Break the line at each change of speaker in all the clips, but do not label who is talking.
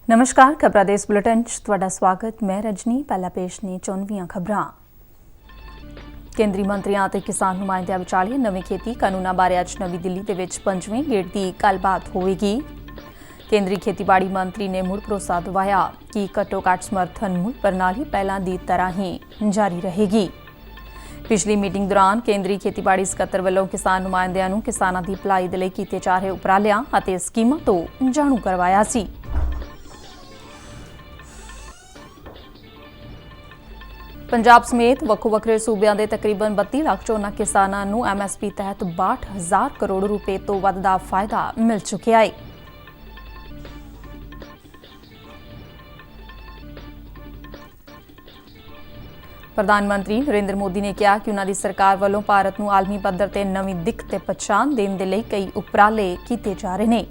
नमस्कार खबरां दे इस बुलेटिन च तुहाडा स्वागत। मैं रजनी। पहला पेश ने 94 खबरां। केंद्री मंत्रियों ते किसान नुमाइंदियां विचाले नवे खेती कानूनां बारे अज नवी दिल्ली दे विच 5वें गेड़ दी गलबात होवेगी। केंद्री खेतीबाड़ी मंत्री ने मुड़ भरोसा दवाया कि घट्टो-घट्ट समर्थन मुल्ल प्रणाली पहलां दी तरह ही जारी रहेगी। पिछली मीटिंग दौरान केंद्री खेतीबाड़ी सकत्तर वल्लों किसान नुमाइंदियां नूं किसानां दी भलाई दे लई कीते जा रहे उपरालियां अते स्कीमां तो जाणू करवाया सी। पंजाब समेत ਵੱਖੋ-ਵੱਖਰੇ सूबिਆਂ ਦੇ तकरीबन 32 ਲੱਖ ਝੋਨਾ ਕਿਸਾਨਾਂ ਨੂੰ MSP ਤਹਿਤ 62,000 ਕਰੋੜ ਰੁਪਏ ਤੋਂ ਵੱਧ ਦਾ ਫਾਇਦਾ ਮਿਲ ਚੁੱਕਿਆ ਹੈ। ਪ੍ਰਧਾਨ ਮੰਤਰੀ ਨਰਿੰਦਰ ਮੋਦੀ ਨੇ ਕਿਹਾ ਕਿ ਉਨ੍ਹਾਂ ਦੀ ਸਰਕਾਰ ਵੱਲੋਂ ਭਾਰਤ ਨੂੰ ਆਲਮੀ ਪੱਧਰ ਤੇ ਨਵੀਂ ਦਿੱਖ ਤੇ ਪਛਾਣ ਦੇਣ ਦੇ ਲਈ ਕਈ ਉਪਰਾਲੇ ਕੀਤੇ ਜਾ ਰਹੇ ਨੇ।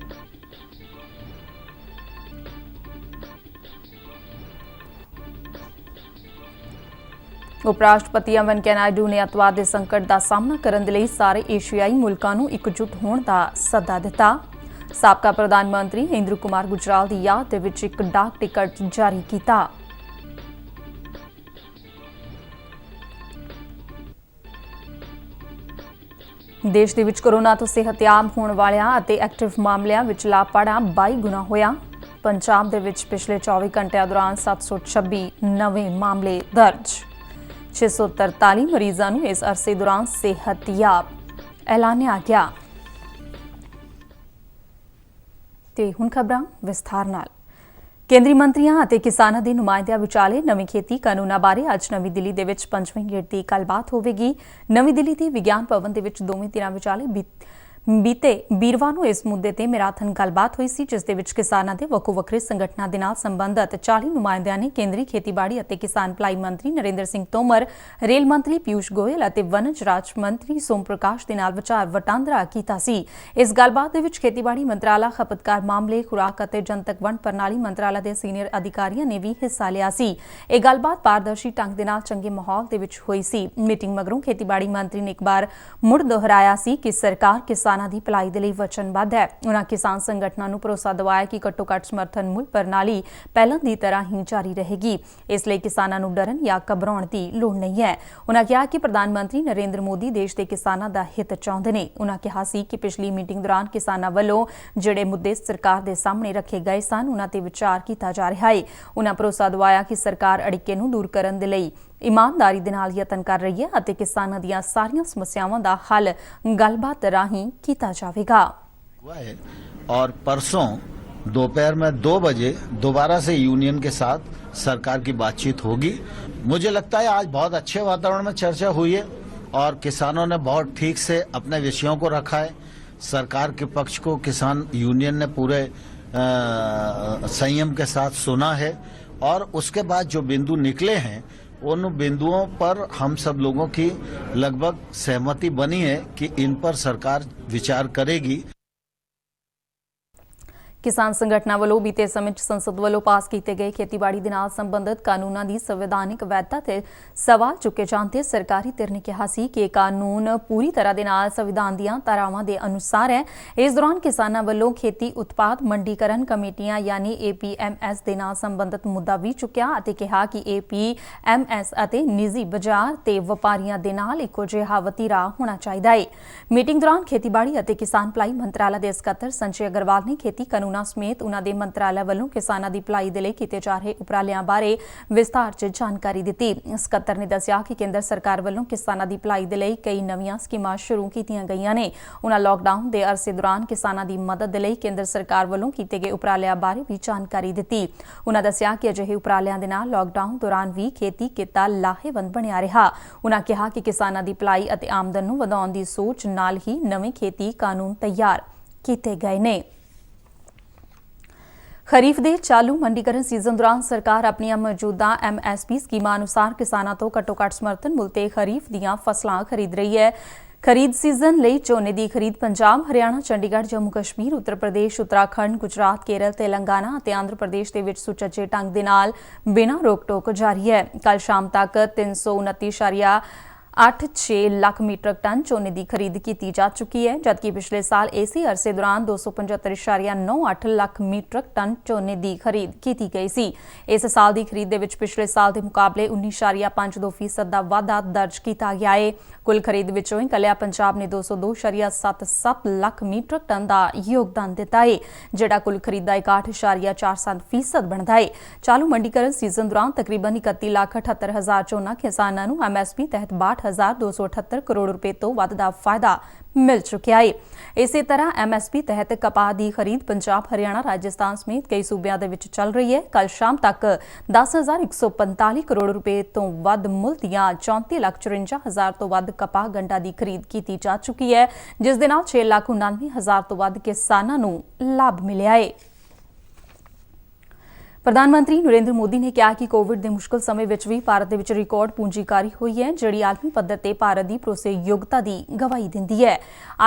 उप राष्ट्रपति वैंकेया नायडू ने अतवाद के संकट का सामना करने के लिए सारे एशियाई मुल्कों को एकजुट होने का सदा दिता। साबका प्रधानमंत्री इंद्र कुमार गुजराल की याद दे विच एक डाक टिकट जारी किया। देश दे विच कोरोना तो सेहतयाब होने वालियां अते एक्टिव मामलिਆਂ विच लापड़ा 22 गुना होया। पंजाब दे विच पिछले 24 घंटिया दौरान 726 नवे मामले दर्ज। 643 मरीजों को इस अरसे दौरान सेहतयाब ऐलानिया गया। ते हुण खबरां विस्तार नाल। केंद्री मंत्रियों और किसानों के नुमाइंदियां विचाले नवी खेती कानूनां बारे अज नवी दिल्ली दे विच 5वें गेड़ की गलबात होवेगी। नवी दिल्ली के विज्ञान भवन दे विच दोवें धिरां विचाले बीते वीरवार नूं इस मुद्दे ते मैराथन गलबात हुई सी, जिस दे विच किसानां दे ਵੱਖੋ-ਵੱਖਰੇ संगठनां दे नाल संबंधित 40 नुमाइंदियां ने केंद्री खेतीबाड़ी अते किसान भलाई मंत्री नरेंद्र सिंह तोमर, रेल मंत्री पीयूष गोयल अते वणज राज मंत्री सोम प्रकाश दे नाल विचार वटांदरा कीता सी। इस गलबात दे विच खेतीबाड़ी मंत्राला, खपतकार मामले, खुराक अते जनतक वंड प्रणाली मंत्राला दे सीनियर अधिकारियों ने भी हिस्सा लिया सी। यह गलबात पारदर्शी ढंग दे नाल चंगे माहौल दे विच होई सी। मीटिंग मगरों खेतीबाड़ी मंत्री ने एक बार मुड़ दोहराया सी कि सरकार किसानां ਦੀ ਭਲਾਈ ਦੇ ਲਈ ਵਚਨਬੱਧ ਹੈ। ਉਨ੍ਹਾਂ ਕਿਸਾਨ ਸੰਗਠਨਾਂ ਨੂੰ ਭਰੋਸਾ ਦਿਵਾਇਆ ਕਿ ਘੱਟੋ-ਘੱਟ ਸਮਰਥਨ ਮੁੱਲ ਪ੍ਰਣਾਲੀ ਪਹਿਲਾਂ ਦੀ ਤਰ੍ਹਾਂ ਹੀ ਜਾਰੀ ਰਹੇਗੀ। ਇਸ ਲਈ ਕਿਸਾਨਾਂ ਨੂੰ ਡਰਨ ਜਾਂ ਘਬਰਾਉਣ ਦੀ ਲੋੜ ਨਹੀਂ ਹੈ। ਉਨ੍ਹਾਂ ਕਿਹਾ ਕਿ ਪ੍ਰਧਾਨ ਮੰਤਰੀ ਨਰਿੰਦਰ ਮੋਦੀ ਦੇਸ਼ ਦੇ ਕਿਸਾਨਾਂ ਦਾ ਹਿੱਤ ਚਾਹੁੰਦੇ ਨੇ। ਉਨ੍ਹਾਂ ਕਿਹਾ ਸੀ ਕਿ ਪਿਛਲੀ ਮੀਟਿੰਗ ਦੌਰਾਨ ਕਿਸਾਨਾਂ ਵੱਲੋਂ ਜਿਹੜੇ ਮੁੱਦੇ ਸਰਕਾਰ ਦੇ ਸਾਹਮਣੇ ਰੱਖੇ ਗਏ ਸਨ, ਉਨ੍ਹਾਂ ਤੇ ਵਿਚਾਰ ਕੀਤਾ ਜਾ ਰਿਹਾ ਹੈ। ਉਨ੍ਹਾਂ ਭਰੋਸਾ ਦਿਵਾਇਆ ਕਿ ਸਰਕਾਰ ਅੜਿੱਕੇ ਨੂੰ ਦੂਰ ਕਰਨ ਦੇ ਲਈ ईमानदारी दे नाल यतन कर रही है अते किसानां दीयां सारियां समस्यावां दा हल गलबात राहीं कीता जावेगा।
और परसों दोपहर में 2 बजे दोबारा से यूनियन के साथ सरकार की बातचीत होगी। मुझे लगता है आज बहुत अच्छे वातावरण में चर्चा हुई है और किसानों ने बहुत ठीक से अपने विषयों को रखा है। सरकार के पक्ष को किसान यूनियन ने पूरे संयम के साथ सुना है और उसके बाद जो बिंदु निकले हैं उन बिंदुओं पर हम सब लोगों की लगभग सहमति बनी है कि इन पर सरकार विचार करेगी।
किसान संगठनां ਵੱਲੋਂ बीते समय संसद ਵੱਲੋਂ पास किए गए खेतीबाड़ी ਦੇ ਨਾਲ संबंधित कानूनां ਦੀ संवैधानिक वैधता ਤੇ सवाल चुके जाण ਤੇ सरकारी धिर ने कहा ਸੀ कि कानून पूरी तरह ਦੇ ਨਾਲ संविधान ਦੀਆਂ ਧਾਰਾਵਾਂ ਦੇ ਅਨੁਸਾਰ ਹੈ। इस दौरान किसानां ਵੱਲੋਂ खेती उत्पाद मंडीकरण कमेटियां यानी APMS ਦੇ ਨਾਲ संबंधित मुद्दा भी चुकिया ਅਤੇ ਕਿਹਾ कि APMS ਅਤੇ ਨਿੱਜੀ ਬਾਜ਼ਾਰ ਤੇ ਵਪਾਰੀਆਂ ਦੇ ਨਾਲ ਇੱਕੋ ਜਿਹਾ ਵਤੀਰਾ ਹੋਣਾ ਚਾਹੀਦਾ ਹੈ। ਮੀਟਿੰਗ ਦੌਰਾਨ ਖੇਤੀਬਾੜੀ ਅਤੇ ਕਿਸਾਨ ਭਲਾਈ ਮੰਤਰਾਲਾ ਦੇ ਸਕੱਤਰ ਸੰਜੇ ਅਗਰਵਾਲ ਨੇ खेती कानून ਸਮੇਤ ਉਨ੍ਹਾਂ ਦੇ ਮੰਤਰਾਲਾ ਵੱਲੋਂ ਕਿਸਾਨਾਂ ਦੀ ਭਲਾਈ ਦੇ ਲਈ ਕੀਤੇ ਜਾ ਰਹੇ ਉਪਰਾਲਿਆਂ ਬਾਰੇ ਵਿਸਥਾਰ 'ਚ ਜਾਣਕਾਰੀ ਦਿੱਤੀ। ਸਕੱਤਰ ਨੇ ਦੱਸਿਆ ਕਿ ਕੇਂਦਰ ਸਰਕਾਰ ਵੱਲੋਂ ਕਿਸਾਨਾਂ ਦੀ ਭਲਾਈ ਦੇ ਲਈ ਕਈ ਨਵੀਆਂ ਸਕੀਮਾਂ ਸ਼ੁਰੂ ਕੀਤੀਆਂ ਗਈਆਂ ਨੇ। ਉਨ੍ਹਾਂ ਲਾਕਡਾਊਨ ਦੇ ਅਰਸੇ ਦੌਰਾਨ ਕਿਸਾਨਾਂ ਦੀ ਮਦਦ ਦੇ ਲਈ ਕੇਂਦਰ ਸਰਕਾਰ ਵੱਲੋਂ ਕੀਤੇ ਗਏ ਉਪਰਾਲਿਆਂ ਬਾਰੇ ਵੀ ਜਾਣਕਾਰੀ ਦਿੱਤੀ। ਉਨ੍ਹਾਂ ਦੱਸਿਆ ਕਿ ਅਜਿਹੇ ਉਪਰਾਲਿਆਂ ਦੇ ਨਾਲ ਲਾਕਡਾਊਨ ਦੌਰਾਨ ਵੀ ਖੇਤੀ ਕਿੱਤਾ ਲਾਹੇਵੰਦ ਬਣਿਆ ਰਿਹਾ। ਉਨ੍ਹਾਂ ਕਿਹਾ ਕਿ ਕਿਸਾਨਾਂ ਦੀ ਭਲਾਈ ਅਤੇ ਆਮਦਨ ਨੂੰ ਵਧਾਉਣ ਦੀ ਸੋਚ ਨਾਲ ਹੀ ਨਵੇਂ ਖੇਤੀ ਕਾਨੂੰਨ ਤਿਆਰ ਕੀਤੇ ਗਏ ਨੇ। खरीफ के चालू मंडीकरण सीजन दौरान सरकार अपन मौजूदा MSP स्कीमां अनुसार किसानों तो घट्टो-घट्ट समर्थन मुल्ल ते खरीफ दीयां फसलां खरीद रही है। खरीद सीजन ਲਈ ਝੋਨੇ ਦੀ ਖਰੀਦ ਪੰਜਾਬ, ਹਰਿਆਣਾ, ਚੰਡੀਗੜ੍ਹ, ਜੰਮੂ ਕਸ਼ਮੀਰ, ਉੱਤਰ ਪ੍ਰਦੇਸ਼, ਉੱਤਰਾਖੰਡ, ਗੁਜਰਾਤ, ਕੇਰਲ, ਤੇਲੰਗਾਨਾ ਅਤੇ ਆਂਧਰ ਪ੍ਰਦੇਸ਼ ਦੇ ਵਿੱਚ ਸੁਚੱਜੇ ਢੰਗ ਦੇ ਨਾਲ ਬਿਨਾਂ ਰੋਕ-ਟੋਕ ਜਾਰੀ ਹੈ। ਕੱਲ ਸ਼ਾਮ ਤੱਕ 329 8-6 ਲੱਖ ਮੀਟ੍ਰਿਕ ਟਨ ਝੋਨੇ ਦੀ ਖਰੀਦ ਕੀਤੀ ਜਾ ਚੁੱਕੀ ਹੈ, ਜਦਕਿ ਪਿਛਲੇ ਸਾਲ ਇਸੇ ਅਰਸੇ ਦੌਰਾਨ 275.98 ਲੱਖ ਮੀਟ੍ਰਿਕ ਟਨ ਝੋਨੇ ਦੀ ਖਰੀਦ ਕੀਤੀ ਗਈ ਸੀ। ਇਸ ਸਾਲ ਦੀ ਖਰੀਦ ਦੇ ਵਿੱਚ ਪਿਛਲੇ ਸਾਲ ਦੇ ਮੁਕਾਬਲੇ 19.52% ਦਾ ਵਾਧਾ ਦਰਜ ਕੀਤਾ ਗਿਆ ਹੈ। ਕੁੱਲ ਖਰੀਦ ਵਿੱਚੋਂ ਇਕੱਲਿਆਂ ਪੰਜਾਬ ਨੇ 202.77 ਲੱਖ ਮੀਟ੍ਰਿਕ ਟਨ ਦਾ ਯੋਗਦਾਨ ਦਿੱਤਾ ਹੈ, ਜਿਹੜਾ ਕੁੱਲ ਖਰੀਦ ਦਾ 61.47% ਬਣਦਾ ਹੈ। ਚਾਲੂ ਮੰਡੀਕਰਨ ਸੀਜ਼ਨ ਦੌਰਾਨ ਤਕਰੀਬਨ 31,78,000 ਝੋਨਾ ਕਿਸਾਨਾਂ ਨੂੰ MSP ਤਹਿਤ 62,278 ਕਰੋੜ ਰੁਪਏ ਤੋਂ ਵੱਧ ਦਾ ਫਾਇਦਾ ਮਿਲ ਚੁੱਕਿਆ ਹੈ। ਇਸੇ ਤਰ੍ਹਾਂ MSP ਤਹਿਤ ਕਪਾਹ ਦੀ ਖਰੀਦ ਪੰਜਾਬ, ਹਰਿਆਣਾ, ਰਾਜਸਥਾਨ ਸਮੇਤ ਕਈ ਸੂਬਿਆਂ ਦੇ ਵਿੱਚ ਚੱਲ ਰਹੀ ਹੈ। ਕੱਲ ਸ਼ਾਮ ਤੱਕ 10,145 ਕਰੋੜ ਰੁਪਏ ਤੋਂ ਵੱਧ ਮੁੱਲ ਦੀਆਂ 34,54,000 ਤੋਂ ਵੱਧ ਕਪਾਹ ਗੰਢਾਂ ਦੀ ਖਰੀਦ ਕੀਤੀ ਜਾ ਚੁੱਕੀ ਹੈ, ਜਿਸ ਦੇ ਨਾਲ 6,99,000 ਤੋਂ ਵੱਧ ਕਿਸਾਨਾਂ ਨੂੰ ਲਾਭ ਮਿਲਿਆ ਹੈ। ਪ੍ਰਧਾਨ ਮੰਤਰੀ ਨਰਿੰਦਰ ਮੋਦੀ ਨੇ ਕਿਹਾ ਕਿ ਕੋਵਿਡ ਦੇ ਮੁਸ਼ਕਲ ਸਮੇਂ ਵਿੱਚ ਵੀ ਭਾਰਤ ਦੇ ਵਿੱਚ ਰਿਕਾਰਡ ਪੂੰਜੀਕਾਰੀ ਹੋਈ ਹੈ, ਜਿਹੜੀ ਆਲਮੀ ਪੱਧਰ ਤੇ ਭਾਰਤ ਦੀ ਭਰੋਸੇਯੋਗਤਾ ਦੀ ਗਵਾਹੀ ਦਿੰਦੀ ਹੈ।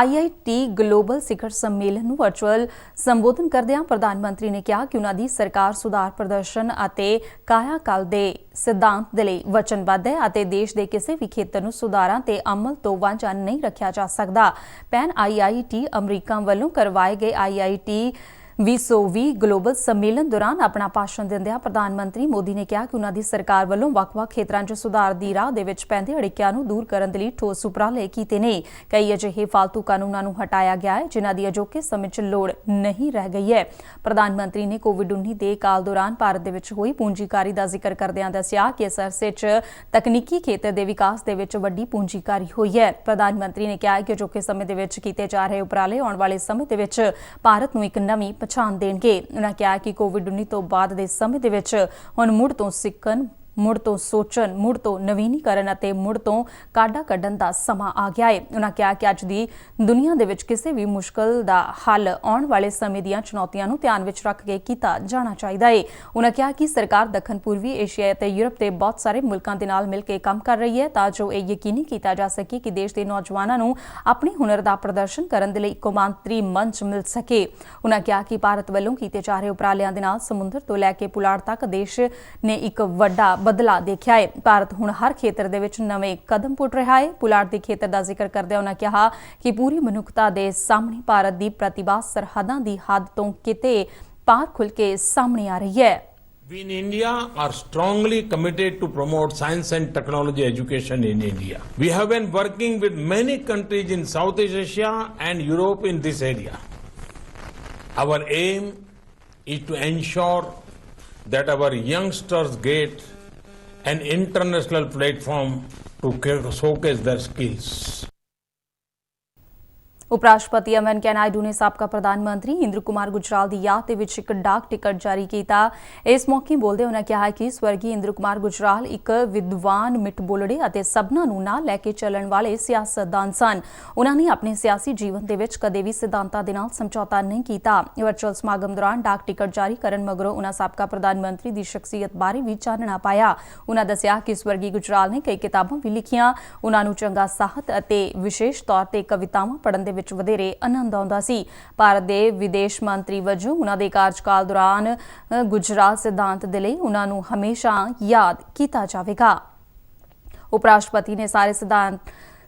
IIT ਗਲੋਬਲ ਸਿਖਰ ਸੰਮੇਲਨ ਨੂੰ ਵਰਚੁਅਲ ਸੰਬੋਧਨ ਕਰਦਿਆਂ ਪ੍ਰਧਾਨ ਮੰਤਰੀ ਨੇ ਕਿਹਾ ਕਿ ਉਨ੍ਹਾਂ ਦੀ ਸਰਕਾਰ ਸੁਧਾਰ, ਪ੍ਰਦਰਸ਼ਨ ਅਤੇ ਕਾਇਆ-ਕਲਪ ਦੇ ਸਿਧਾਂਤ ਦੇ ਲਈ ਵਚਨਬੱਧ ਹੈ ਅਤੇ ਦੇਸ਼ ਦੇ ਕਿਸੇ ਵੀ ਖੇਤਰ ਨੂੰ ਸੁਧਾਰਾਂ ਤੇ ਅਮਲ ਤੋਂ ਵਾਂਝਾ ਨਹੀਂ ਰੱਖਿਆ ਜਾ ਸਕਦਾ। ਪੈਨ IIT ਅਮਰੀਕਾ ਵੱਲੋਂ ਕਰਵਾਏ ਗਏ IIT 2020 ਗਲੋਬਲ ਸੰਮੇਲਨ ਦੌਰਾਨ ਆਪਣਾ ਭਾਸ਼ਣ ਦਿੰਦਿਆਂ ਪ੍ਰਧਾਨ ਮੰਤਰੀ ਮੋਦੀ ਨੇ ਕਿਹਾ ਕਿ ਉਨ੍ਹਾਂ ਦੀ ਸਰਕਾਰ ਵੱਲੋਂ ਵੱਖ-ਵੱਖ ਖੇਤਰਾਂ 'ਚ ਸੁਧਾਰ ਦੀ ਰਾਹ ਦੇ ਵਿੱਚ ਪੈਂਦੇ ਅੜਿੱਕਿਆਂ ਨੂੰ ਦੂਰ ਕਰਨ ਦੇ ਲਈ ਠੋਸ ਉਪਰਾਲੇ ਕੀਤੇ ਨੇ। ਕਈ ਅਜਿਹੇ ਫਾਲਤੂ ਕਾਨੂੰਨਾਂ ਨੂੰ ਹਟਾਇਆ ਗਿਆ ਹੈ, ਜਿਨ੍ਹਾਂ ਦੀ ਅਜੋਕੇ ਸਮੇਂ 'ਚ ਲੋੜ ਨਹੀਂ ਰਹਿ ਗਈ ਹੈ। ਪ੍ਰਧਾਨ ਮੰਤਰੀ ਨੇ ਕੋਵਿਡ-19 ਦੇ ਕਾਲ ਦੌਰਾਨ ਭਾਰਤ ਦੇ ਵਿੱਚ ਹੋਈ ਪੂੰਜੀਕਾਰੀ ਦਾ ਜ਼ਿਕਰ ਕਰਦਿਆਂ ਦੱਸਿਆ ਕਿ ਇਸ ਅਰਸੇ 'ਚ ਤਕਨੀਕੀ ਖੇਤਰ ਦੇ ਵਿਕਾਸ ਦੇ ਵਿੱਚ ਵੱਡੀ ਪੂੰਜੀਕਾਰੀ ਹੋਈ ਹੈ। ਪ੍ਰਧਾਨ ਮੰਤਰੀ ਨੇ ਕਿਹਾ ਕਿ ਅਜੋਕੇ ਸਮੇਂ ਦੇ ਵਿੱਚ ਕੀਤੇ ਜਾ ਰਹੇ ਉਪਰਾਲੇ ਆਉਣ ਵਾਲੇ ਸਮੇਂ ਦੇ ਵਿੱਚ ਭਾਰਤ ਨੂੰ ਇੱਕ ਨਵੀਂ ਪਛਾਣ ਦੇਣਗੇ। ਉਨ੍ਹਾਂ ਕਿਹਾ ਕਿ ਕੋਵਿਡ-19 ਤੋਂ ਬਾਅਦ ਦੇ ਸਮੇਂ ਦੇ ਵਿੱਚ ਹੁਣ ਮੁੜ ਤੋਂ ਸਿੱਖਣ, ਮੁੜ ਤੋਂ ਸੋਚਣ, ਮੁੜ ਤੋਂ ਨਵੀਨੀਕਰਨ ਅਤੇ ਮੁੜ ਤੋਂ ਕਾਢਾ ਕੱਢਣ ਦਾ ਸਮਾਂ ਆ ਗਿਆ ਹੈ। ਉਨ੍ਹਾਂ ਕਿਹਾ ਕਿ ਅੱਜ ਦੀ ਦੁਨੀਆ ਦੇ ਵਿੱਚ ਕਿਸੇ ਵੀ ਮੁਸ਼ਕਲ ਦਾ ਹੱਲ ਆਉਣ ਵਾਲੇ ਸਮੇਂ ਦੀਆਂ ਚੁਣੌਤੀਆਂ ਨੂੰ ਧਿਆਨ ਵਿੱਚ ਰੱਖ ਕੇ ਕੀਤਾ ਜਾਣਾ ਚਾਹੀਦਾ ਹੈ। ਉਨ੍ਹਾਂ ਕਿਹਾ ਕਿ ਸਰਕਾਰ ਦੱਖਣ ਪੂਰਬੀ ਏਸ਼ੀਆ ਅਤੇ ਯੂਰਪ ਦੇ ਬਹੁਤ ਸਾਰੇ ਮੁਲਕਾਂ ਦੇ ਨਾਲ ਮਿਲ ਕੇ ਕੰਮ ਕਰ ਰਹੀ ਹੈ ਤਾਂ ਜੋ ਇਹ ਯਕੀਨੀ ਕੀਤਾ ਜਾ ਸਕੇ ਕਿ ਦੇਸ਼ ਦੇ ਨੌਜਵਾਨਾਂ ਨੂੰ ਆਪਣੇ ਹੁਨਰ ਦਾ ਪ੍ਰਦਰਸ਼ਨ ਕਰਨ ਦੇ ਲਈ ਕੌਮਾਂਤਰੀ ਮੰਚ ਮਿਲ ਸਕੇ। ਉਨ੍ਹਾਂ ਕਿਹਾ ਕਿ ਭਾਰਤ ਵੱਲੋਂ ਕੀਤੇ ਜਾ ਰਹੇ ਉਪਰਾਲਿਆਂ ਦੇ ਨਾਲ ਸਮੁੰਦਰ ਤੋਂ ਲੈ ਕੇ ਪੁਲਾੜ ਤੱਕ ਦੇਸ਼ ਨੇ ਇੱਕ ਵੱਡਾ ਬਦਲਾ ਦੇਖਿਆ ਹੈ। ਭਾਰਤ ਹੁਣ ਹਰ ਖੇਤਰ ਦੇ ਵਿੱਚ ਨਵੇਂ ਕਦਮ ਪੁੱਟ ਰਿਹਾ ਹੈ। ਪੁਲਾੜ ਦੇ ਖੇਤਰ ਦਾ ਜ਼ਿਕਰ ਕਰਦਿਆਂ ਉਨ੍ਹਾਂ ਕਿਹਾ ਕਿ ਪੂਰੀ ਮਨੁੱਖਤਾ ਦੇ ਸਾਹਮਣੇ ਭਾਰਤ ਦੀ ਪ੍ਰਤਿਭਾ ਸਰਹੱਦਾਂ ਦੀ ਹੱਦ ਤੋਂ ਕਿਤੇ ਪਾਰ ਖੁੱਲ ਕੇ ਸਾਹਮਣੇ ਆ ਰਹੀ ਹੈ।
We in India are strongly committed to promote science and technology education in India. We have been working with many countries in Southeast Asia and Europe in this area. Our aim is to ensure that our youngsters get an international platform to showcase their skills.
ਉਪ ਰਾਸ਼ਟਰਪਤੀ M Venkaiah Naidu ਨੇ ਸਾਬਕਾ ਪ੍ਰਧਾਨ ਮੰਤਰੀ ਇੰਦਰ ਕੁਮਾਰ ਗੁਜਰਾਲ ਦੀ ਯਾਦ ਦੇ ਵਿੱਚ ਇੱਕ ਡਾਕ ਟਿਕਟ ਜਾਰੀ ਕੀਤਾ। ਇਸ ਮੌਕੇ ਬੋਲਦੇ ਉਹਨਾਂ ਕਿਹਾ ਕਿ ਸਵਰਗੀ ਇੰਦਰ ਕੁਮਾਰ ਗੁਜਰਾਲ ਇੱਕ ਵਿਦਵਾਨ, ਮਿੱਠ ਬੋਲੜੇ ਅਤੇ ਸਭਨਾਂ ਨੂੰ ਨਾਲ ਲੈ ਕੇ ਚੱਲਣ ਵਾਲੇ ਸਿਆਸਤਦਾਨ ਸਨ। ਉਹਨਾਂ ਨੇ ਆਪਣੇ ਸਿਆਸੀ ਜੀਵਨ ਦੇ ਵਿੱਚ ਕਦੇ ਵੀ ਸਿਧਾਂਤਾਂ ਦੇ ਨਾਲ ਸਮਝੌਤਾ ਨਹੀਂ ਕੀਤਾ। ਵਰਚੁਅਲ ਸਮਾਗਮ ਦੌਰਾਨ ਡਾਕ ਟਿਕਟ ਜਾਰੀ ਕਰਨ ਮਗਰੋਂ ਉਹਨਾਂ ਸਾਬਕਾ ਪ੍ਰਧਾਨ ਮੰਤਰੀ ਦੀ ਸ਼ਖਸੀਅਤ ਬਾਰੇ ਵੀ ਚਾਨਣਾ ਪਾਇਆ। ਉਹਨਾਂ ਦੱਸਿਆ ਕਿ ਸਵਰਗੀ ਗੁਜਰਾਲ ਨੇ ਕਈ ਕਿਤਾਬਾਂ ਵੀ ਲਿਖੀਆਂ। ਉਹਨਾਂ ਨੂੰ ਚੰਗਾ ਸਾਹਿਤ ਅਤੇ ਵਿਸ਼ੇਸ਼ ਤੌਰ ਤੇ ਕਵਿਤਾਵਾਂ ਪੜ੍ਹਨ ਦੇ ਵਿੱਚ ਵਧੇਰੇ ਆਨੰਦ ਆਉਂਦਾ ਸੀ। ਭਾਰਤ ਦੇ ਵਿਦੇਸ਼ ਮੰਤਰੀ ਵਜੋਂ ਉਹਨਾਂ ਦੇ ਕਾਰਜਕਾਲ ਦੌਰਾਨ ਗੁਜਰਾਲ ਸਿਧਾਂਤ ਦੇ ਲਈ ਉਹਨਾਂ ਨੂੰ ਹਮੇਸ਼ਾ ਯਾਦ ਕੀਤਾ ਜਾਵੇਗਾ। ਉਪ ਰਾਸ਼ਟਰਪਤੀ ਨੇ ਸਾਰੇ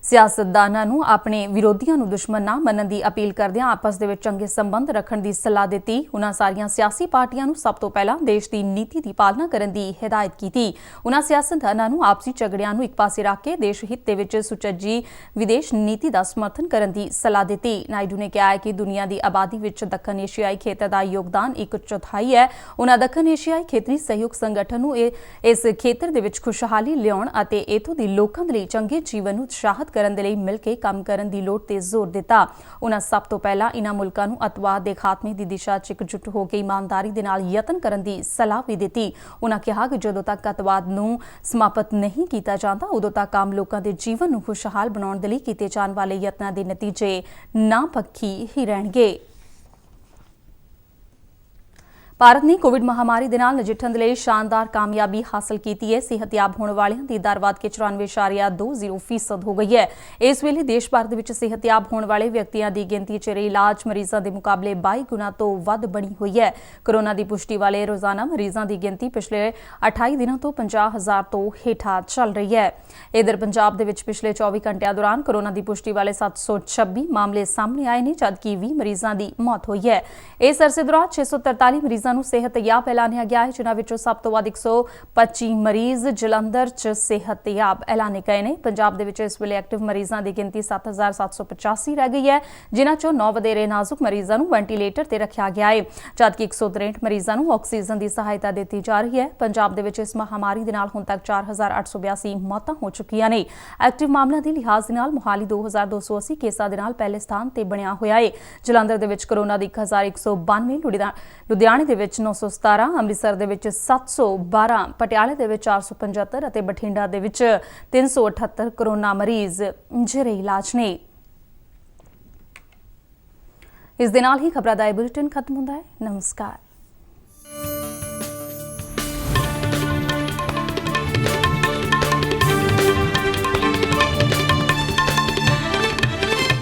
ਸਿਆਸਤਦਾਨਾਂ ਨੂੰ ਆਪਣੇ ਵਿਰੋਧੀਆਂ ਨੂੰ ਦੁਸ਼ਮਣ ਨਾ ਮੰਨਣ ਦੀ ਅਪੀਲ ਕਰਦਿਆਂ ਆਪਸ ਦੇ ਵਿੱਚ ਚੰਗੇ ਸੰਬੰਧ ਰੱਖਣ ਦੀ ਸਲਾਹ ਦਿੱਤੀ। ਉਨ੍ਹਾਂ ਸਾਰੀਆਂ ਸਿਆਸੀ ਪਾਰਟੀਆਂ ਨੂੰ ਸਭ ਤੋਂ ਪਹਿਲਾਂ ਦੇਸ਼ ਦੀ ਨੀਤੀ ਦੀ ਪਾਲਣਾ ਕਰਨ ਦੀ ਹਦਾਇਤ ਕੀਤੀ। ਉਨ੍ਹਾਂ ਸਿਆਸਤਦਾਨਾਂ ਨੂੰ ਆਪਸੀ ਝਗੜਿਆਂ ਨੂੰ ਇੱਕ ਪਾਸੇ ਰੱਖ ਕੇ ਦੇਸ਼ ਹਿੱਤ ਦੇ ਵਿੱਚ ਸੁਚੱਜੀ ਵਿਦੇਸ਼ ਨੀਤੀ ਦਾ ਸਮਰਥਨ ਕਰਨ ਦੀ ਸਲਾਹ ਦਿੱਤੀ। ਨਾਇਡੂ ਨੇ ਕਿਹਾ ਕਿ ਦੁਨੀਆ ਦੀ ਆਬਾਦੀ ਵਿੱਚ ਦੱਖਣ ਏਸ਼ੀਆਈ ਖੇਤਰ ਦਾ ਯੋਗਦਾਨ 1/4 ਹੈ। ਉਨ੍ਹਾਂ ਦੱਖਣ ਏਸ਼ੀਆਈ ਖੇਤਰੀ ਸਹਿਯੋਗ ਸੰਗਠਨ ਨੂੰ ਇਸ ਖੇਤਰ ਦੇ ਵਿੱਚ ਖੁਸ਼ਹਾਲੀ ਲਿਆਉਣ ਅਤੇ ਇਥੋਂ ਦੇ ਲੋਕਾਂ ਦੇ ਲਈ ਚੰਗੇ ਜੀਵਨ ਨੂੰ ਉਤਸ਼ਾਹਿਤ ਕਰਨ ਦੇ ਲਈ ਮਿਲ ਕੇ ਕੰਮ ਕਰਨ ਦੀ ਲੋੜ ਤੇ ਜ਼ੋਰ ਦਿੱਤਾ। ਉਨ੍ਹਾਂ ਸਭ ਤੋਂ ਪਹਿਲਾਂ ਇਨ੍ਹਾਂ ਮੁਲਕਾਂ ਨੂੰ ਅੱਤਵਾਦ ਦੇ ਖਾਤਮੇ ਦੀ ਦਿਸ਼ਾ 'ਚ ਇਕਜੁੱਟ ਹੋ ਕੇ ਇਮਾਨਦਾਰੀ ਦੇ ਨਾਲ ਯਤਨ ਕਰਨ ਦੀ ਸਲਾਹ ਵੀ ਦਿੱਤੀ। ਉਨ੍ਹਾਂ ਕਿਹਾ ਕਿ ਜਦੋਂ ਤੱਕ ਅੱਤਵਾਦ ਨੂੰ ਸਮਾਪਤ ਨਹੀਂ ਕੀਤਾ ਜਾਂਦਾ, ਉਦੋਂ ਤੱਕ ਆਮ ਲੋਕਾਂ ਦੇ ਜੀਵਨ ਨੂੰ ਖੁਸ਼ਹਾਲ ਬਣਾਉਣ ਦੇ ਲਈ ਕੀਤੇ ਜਾਣ ਵਾਲੇ ਯਤਨਾਂ ਦੇ ਨਤੀਜੇ ਨਾ ਪੱਖੀ ਹੀ ਰਹਿਣਗੇ। ਭਾਰਤ ਨੇ ਕੋਵਿਡ ਮਹਾਮਾਰੀ ਦੇ ਨਾਲ ਨਜਿੱਠਣ ਦੇ ਲਈ ਸ਼ਾਨਦਾਰ ਕਾਮਯਾਬੀ ਹਾਸਲ ਕੀਤੀ ਹੈ। ਸਿਹਤਯਾਬ ਹੋਣ ਵਾਲਿਆਂ ਦੀ ਦਰ ਵਧ ਕੇ 94.20% ਹੋ ਗਈ ਹੈ। ਇਸ ਵੇਲੇ ਦੇਸ਼ ਭਰ ਦੇ ਵਿੱਚ ਸਿਹਤਯਾਬ ਹੋਣ ਵਾਲੇ ਵਿਅਕਤੀਆਂ ਦੀ ਗਿਣਤੀ ਚਿਹਰੇ ਇਲਾਜ ਮਰੀਜ਼ਾਂ ਦੇ ਮੁਕਾਬਲੇ 22 ਗੁਣਾ ਤੋਂ ਵੱਧ ਬਣੀ ਹੋਈ ਹੈ। ਕੋਰੋਨਾ ਦੀ ਪੁਸ਼ਟੀ ਵਾਲੇ ਰੋਜ਼ਾਨਾ ਮਰੀਜ਼ਾਂ ਦੀ ਗਿਣਤੀ ਪਿਛਲੇ 28 ਦਿਨਾਂ ਤੋਂ 50,000 ਤੋਂ ਹੇਠਾਂ ਚੱਲ ਰਹੀ ਹੈ। ਇਧਰ ਪੰਜਾਬ ਦੇ ਵਿੱਚ ਪਿਛਲੇ 24 ਘੰਟਿਆਂ ਦੌਰਾਨ ਕੋਰੋਨਾ ਦੀ ਪੁਸ਼ਟੀ ਵਾਲੇ 726 ਮਾਮਲੇ ਸਾਹਮਣੇ ਆਏ ਨੇ, ਜਦਕਿ 20 ਮਰੀਜ਼ਾਂ ਦੀ ਮੌਤ ਹੋਈ ਹੈ। ਇਸ ਅਰਸੇ ਦੌਰਾਨ 643 ਮਰੀਜ਼ਾਂ ਨੂੰ ਸਿਹਤਯਾਬ ਐਲਾਨਿਆ ਗਿਆ ਹੈ, ਜਿਨ੍ਹਾਂ ਵਿੱਚੋਂ ਸਭ ਤੋਂ ਵੱਧ 125 ਮਰੀਜ਼ ਜਲੰਧਰ 'ਚ ਸਿਹਤਯਾਬ ਐਲਾਨੇ ਗਏ ਨੇ। ਪੰਜਾਬ ਦੇ ਵਿੱਚ ਇਸ ਵੇਲੇ ਐਕਟਿਵ ਮਰੀਜ਼ਾਂ ਦੀ ਗਿਣਤੀ 7,785 ਰਹਿ ਗਈ ਹੈ, ਜਿਨ੍ਹਾਂ 'ਚੋਂ 9 ਵਧੇਰੇ ਨਾਜ਼ੁਕ ਮਰੀਜ਼ਾਂ ਨੂੰ ਵੈਂਟੀਲੇਟਰ ਤੇ ਰੱਖਿਆ ਗਿਆ ਹੈ, ਜਦਕਿ 163 ਮਰੀਜ਼ਾਂ ਨੂੰ ਆਕਸੀਜਨ ਦੀ ਸਹਾਇਤਾ ਦਿੱਤੀ ਜਾ ਰਹੀ ਹੈ। ਪੰਜਾਬ ਦੇ ਵਿੱਚ ਇਸ ਮਹਾਮਾਰੀ ਦੇ ਨਾਲ ਹੁਣ ਤੱਕ 4,882 ਮੌਤਾਂ ਹੋ ਚੁੱਕੀਆਂ ਨੇ। ਐਕਟਿਵ ਮਾਮਲਿਆਂ ਦੇ ਲਿਹਾਜ਼ ਦੇ ਨਾਲ ਮੋਹਾਲੀ 2,280 ਕੇਸਾਂ ਦੇ ਨਾਲ ਪਹਿਲੇ ਸਥਾਨ ਤੇ ਬਣਿਆ ਹੋਇਆ ਹੈ। ਜਲੰਧਰ ਦੇ ਵਿੱਚ ਕੋਰੋਨਾ ਦੀ 1,192, ਲੁਧਿਆਣੇ ਦੇ ਵਿੱਚ 917, ਅੰਮ੍ਰਿਤਸਰ ਦੇ ਵਿੱਚ 712, ਪਟਿਆਲੇ ਦੇ ਵਿੱਚ 475 ਅਤੇ ਬਠਿੰਡਾ ਦੇ ਵਿੱਚ 378 ਕੋਰੋਨਾ ਮਰੀਜ਼ ਜੇਰੇ ਇਲਾਜ ਨੇ। ਇਸ ਦੇ ਨਾਲ ਹੀ ਖਬਰਾਂ ਦਾ ਇਹ ਬੁਲੇਟਿਨ ਖਤਮ ਹੁੰਦਾ ਹੈ। ਨਮਸਕਾਰ।